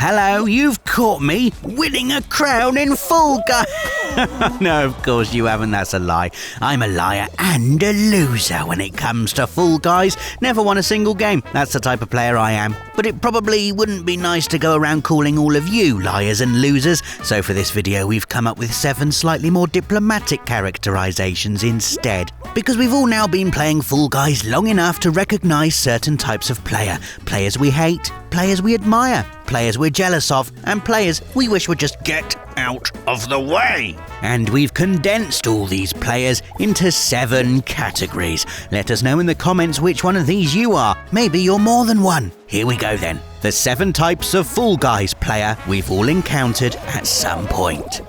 Hello, you've caught me winning a crown in Fall Guys. No, of course you haven't, that's a lie. I'm a liar and a loser when it comes to Fall Guys. Never won a single game, that's the type of player I am. But it probably wouldn't be nice to go around calling all of you liars and losers, so for this video we've come up with 7 slightly more diplomatic characterizations instead. Because we've all now been playing Fall Guys long enough to recognise certain types of player. Players we hate, players we admire, players we're jealous of, and players we wish would just get out of the way. And we've condensed all these players into 7 categories. Let us know in the comments which one of these you are. Maybe you're more than one. Here we go then. The 7 types of Fall Guys player we've all encountered at some point.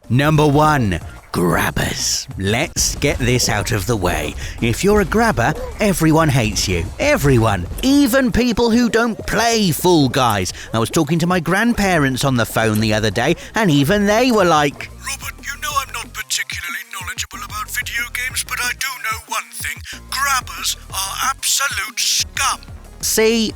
Number 1. Grabbers. Let's get this out of the way. If you're a grabber, everyone hates you. Everyone. Even people who don't play Fall Guys. I was talking to my grandparents on the phone the other day, and even they were like, Robert, you know I'm not particularly knowledgeable about video games, but I do know one thing. Grabbers are absolute scum. See?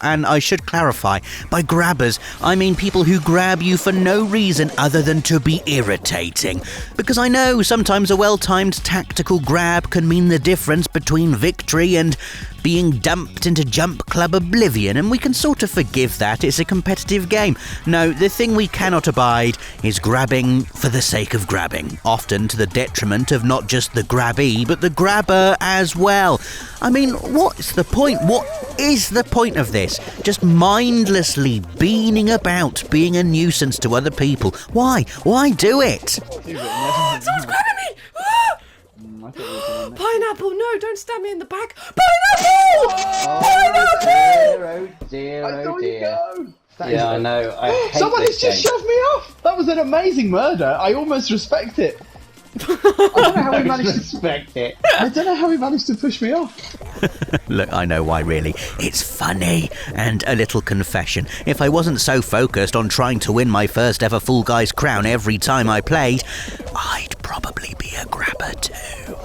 And I should clarify, by grabbers, I mean people who grab you for no reason other than to be irritating. Because I know sometimes a well-timed tactical grab can mean the difference between victory and being dumped into Jump Club oblivion, and we can sort of forgive that, it's a competitive game. No, the thing we cannot abide is grabbing for the sake of grabbing, often to the detriment of not just the grabbee, but the grabber as well. I mean, what's the point? What is the point of this? Just mindlessly beaning about, being a nuisance to other people. Why? Why do it? Someone's grabbing me! Pineapple, no, don't stab me in the back. Pineapple! Oh dear, I saw you go. Yeah, I know. I hate Somebody's this just game. shoved me off. That was an amazing murder. I almost respect it. I don't know how he managed to respect it. I don't know how he managed to push me off. Look, I know why really. It's funny. And a little confession. If I wasn't so focused on trying to win my first ever Fall Guys crown every time I played, I'd probably be a grabber too.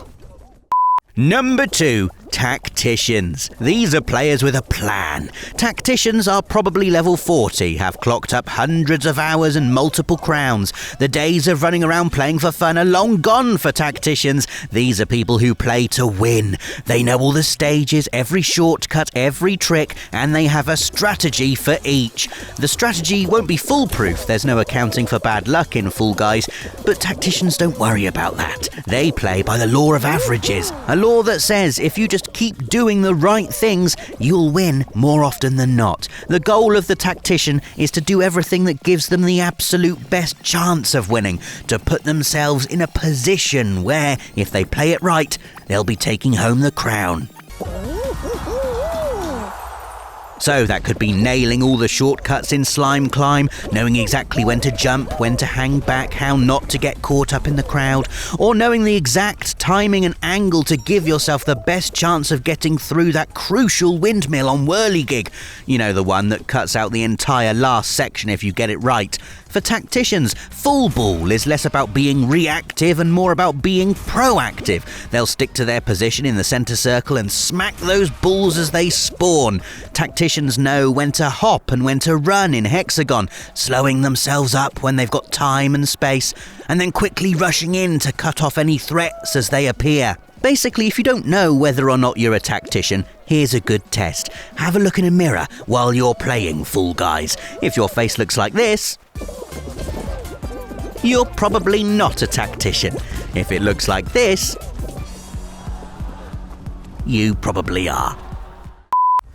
Number 2. Tacticians. These are players with a plan. Tacticians are probably level 40, have clocked up hundreds of hours and multiple crowns. The days of running around playing for fun are long gone for tacticians. These are people who play to win. They know all the stages, every shortcut, every trick, and they have a strategy for each. The strategy won't be foolproof, there's no accounting for bad luck in Fall Guys, but tacticians don't worry about that. They play by the law of averages, a law that says if you just keep doing the right things, you'll win more often than not. The goal of the tactician is to do everything that gives them the absolute best chance of winning, to put themselves in a position where, if they play it right, they'll be taking home the crown. So that could be nailing all the shortcuts in Slime Climb, knowing exactly when to jump, when to hang back, how not to get caught up in the crowd, or knowing the exact timing and angle to give yourself the best chance of getting through that crucial windmill on Whirligig. You know, the one that cuts out the entire last section if you get it right. For tacticians, Full Ball is less about being reactive and more about being proactive. They'll stick to their position in the centre circle and smack those balls as they spawn. Tacticians know when to hop and when to run in hexagon, slowing themselves up when they've got time and space, and then quickly rushing in to cut off any threats as they appear. Basically, if you don't know whether or not you're a tactician, here's a good test. Have a look in a mirror while you're playing Fall Guys. If your face looks like this, you're probably not a tactician. If it looks like this, you probably are.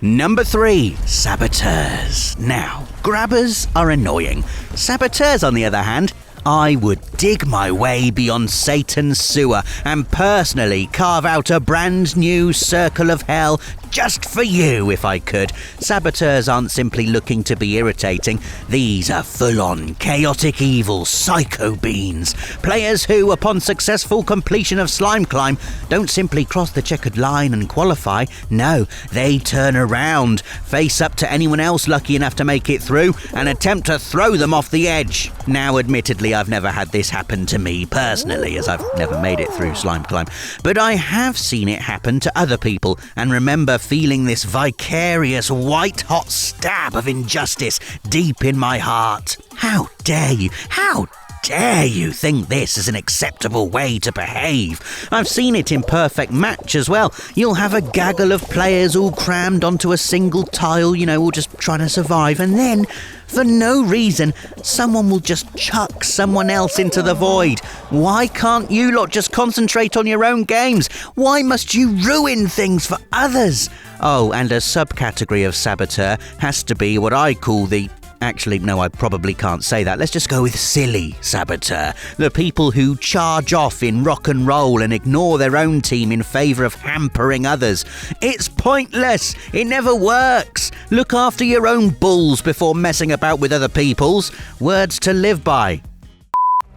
Number 3, saboteurs. Now, grabbers are annoying. Saboteurs, on the other hand, I would dig my way beyond Satan's sewer and personally carve out a brand new circle of hell just for you if I could. Saboteurs aren't simply looking to be irritating. These are full-on chaotic evil psycho beans. Players who, upon successful completion of Slime Climb, don't simply cross the checkered line and qualify. No, they turn around, face up to anyone else lucky enough to make it through, and attempt to throw them off the edge. Now, admittedly, I've never had this happen to me personally, as I've never made it through Slime Climb, but I have seen it happen to other people, and remember feeling this vicarious white-hot stab of injustice deep in my heart. How dare you? How dare you think this is an acceptable way to behave? I've seen it in Perfect Match as well. You'll have a gaggle of players all crammed onto a single tile, all just trying to survive, and then, for no reason, someone will just chuck someone else into the void. Why can't you lot just concentrate on your own games? Why must you ruin things for others? Oh, and a subcategory of saboteur has to be what I call the... Actually, no, I probably can't say that. Let's just go with silly saboteur. The people who charge off in rock and roll and ignore their own team in favour of hampering others. It's pointless. It never works. Look after your own bulls before messing about with other people's. Words to live by.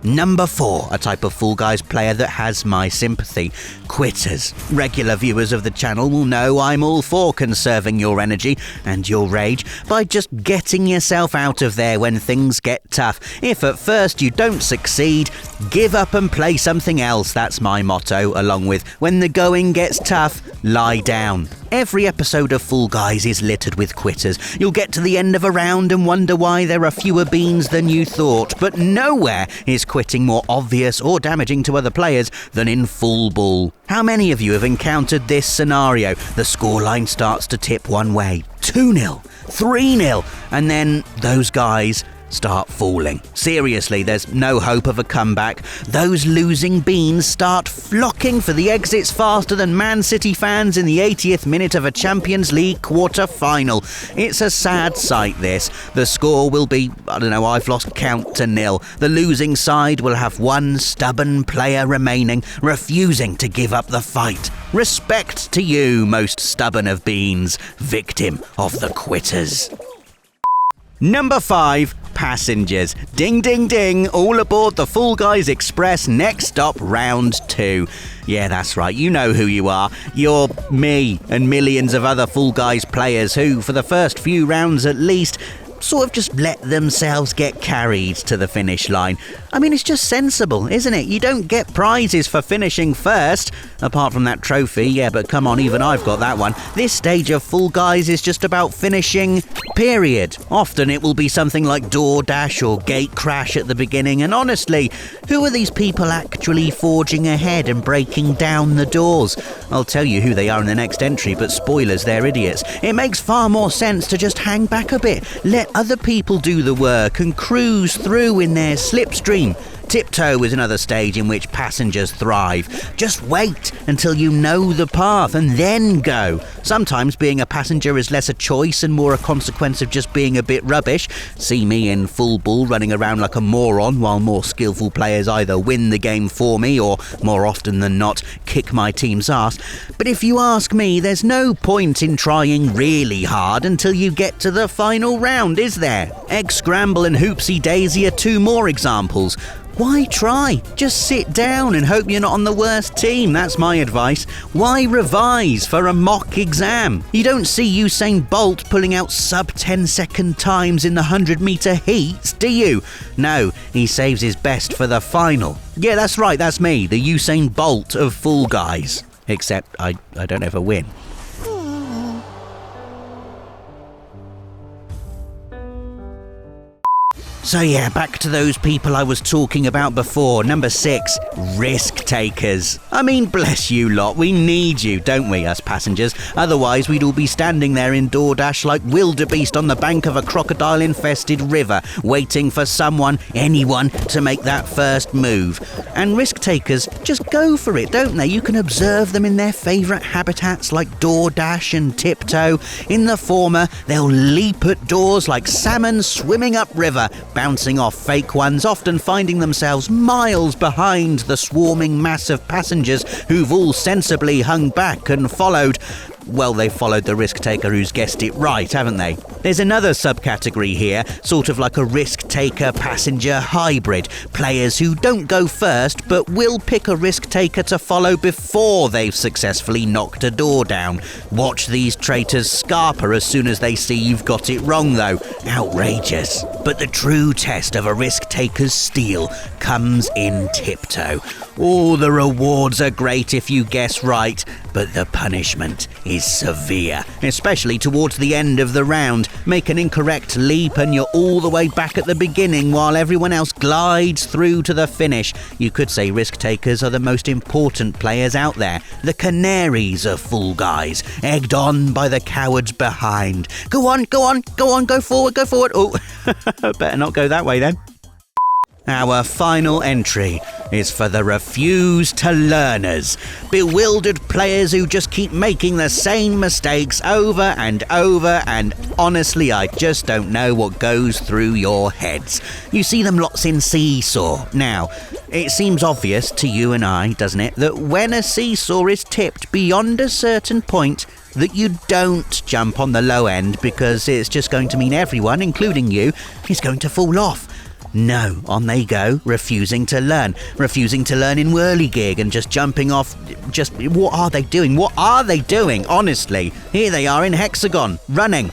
Number 4, a type of Fall Guys player that has my sympathy. Quitters. Regular viewers of the channel will know I'm all for conserving your energy and your rage by just getting yourself out of there when things get tough. If at first you don't succeed, give up and play something else. That's my motto, along with when the going gets tough, lie down. Every episode of Fall Guys is littered with quitters. You'll get to the end of a round and wonder why there are fewer beans than you thought, but nowhere is quitting more obvious or damaging to other players than in Full Ball. How many of you have encountered this scenario? The scoreline starts to tip one way, 2-0, 3-0, and then those guys start falling. Seriously, there's no hope of a comeback. Those losing beans start flocking for the exits faster than Man City fans in the 80th minute of a Champions League quarter-final. It's a sad sight, this. The score will be, I've lost count to 0. The losing side will have one stubborn player remaining, refusing to give up the fight. Respect to you, most stubborn of beans, victim of the quitters. Number 5, passengers. Ding, ding, ding. All aboard the Fall Guys Express. Next stop, round 2. Yeah, that's right. You know who you are. You're me and millions of other Fall Guys players who, for the first few rounds at least, sort of just let themselves get carried to the finish line. I mean, it's just sensible, isn't it? You don't get prizes for finishing first, apart from that trophy. Yeah, but come on, even I've got that one. This stage of Fall Guys is just about finishing, period. Often it will be something like DoorDash or Gate Crash at the beginning, and honestly, who are these people actually forging ahead and breaking down the doors? I'll tell you who they are in the next entry, but spoilers, they're idiots. It makes far more sense to just hang back a bit, let other people do the work and cruise through in their slipstream. Tiptoe is another stage in which passengers thrive. Just wait until you know the path and then go. Sometimes being a passenger is less a choice and more a consequence of just being a bit rubbish. See me in Full Ball running around like a moron while more skillful players either win the game for me or, more often than not, kick my team's ass. But if you ask me, there's no point in trying really hard until you get to the final round, is there? Egg Scramble and Hoopsie Daisy are 2 more examples. Why try? Just sit down and hope you're not on the worst team. That's my advice. Why revise for a mock exam? You don't see Usain Bolt pulling out sub-10-second times in the 100-metre heats, do you? No, he saves his best for the final. Yeah, that's right, that's me, the Usain Bolt of Fall Guys. Except I don't ever win. So yeah, back to those people I was talking about before. Number 6, risk takers. I mean, bless you lot, we need you, don't we, us passengers? Otherwise we'd all be standing there in DoorDash like wildebeest on the bank of a crocodile-infested river, waiting for someone, anyone, to make that first move. And risk takers just go for it, don't they? You can observe them in their favourite habitats like DoorDash and Tiptoe. In the former, they'll leap at doors like salmon swimming upriver, bouncing off fake ones, often finding themselves miles behind the swarming mass of passengers who've all sensibly hung back and followed. Well, they've followed the risk taker who's guessed it right, haven't they? There's another subcategory here, sort of like a risk risk-taker passenger hybrid. Players who don't go first but will pick a risk-taker to follow before they've successfully knocked a door down. Watch these traitors scarper as soon as they see you've got it wrong though. Outrageous. But the true test of a risk-taker's steel comes in tiptoe. Oh, the rewards are great if you guess right, but the punishment is severe, especially towards the end of the round. Make an incorrect leap and you're all the way back at the beginning while everyone else glides through to the finish. You could say risk-takers are the most important players out there, the canaries of Fall Guys, egged on by the cowards behind. Go on, go forward. Oh, better not go that way then. Our final entry is for the refuse-to-learners. Bewildered players who just keep making the same mistakes over and over, and honestly, I just don't know what goes through your heads. You see them lots in Seesaw. Now, it seems obvious to you and I, doesn't it, that when a seesaw is tipped beyond a certain point, that you don't jump on the low end because it's just going to mean everyone, including you, is going to fall off. No, on they go, refusing to learn in whirligig and just jumping off. What are they doing? Honestly, here they are in hexagon, running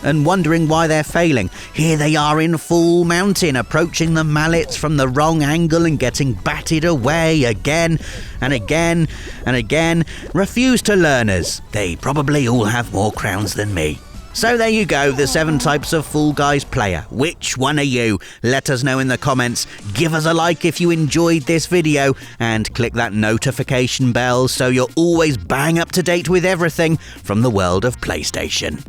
and wondering why they're failing. Here they are in full mountain, approaching the mallets from the wrong angle and getting batted away again and again and again. Refuse to learners. They probably all have more crowns than me. So there you go, the 7 types of Fall Guys player. Which one are you? Let us know in the comments. Give us a like if you enjoyed this video and click that notification bell so you're always bang up to date with everything from the world of PlayStation.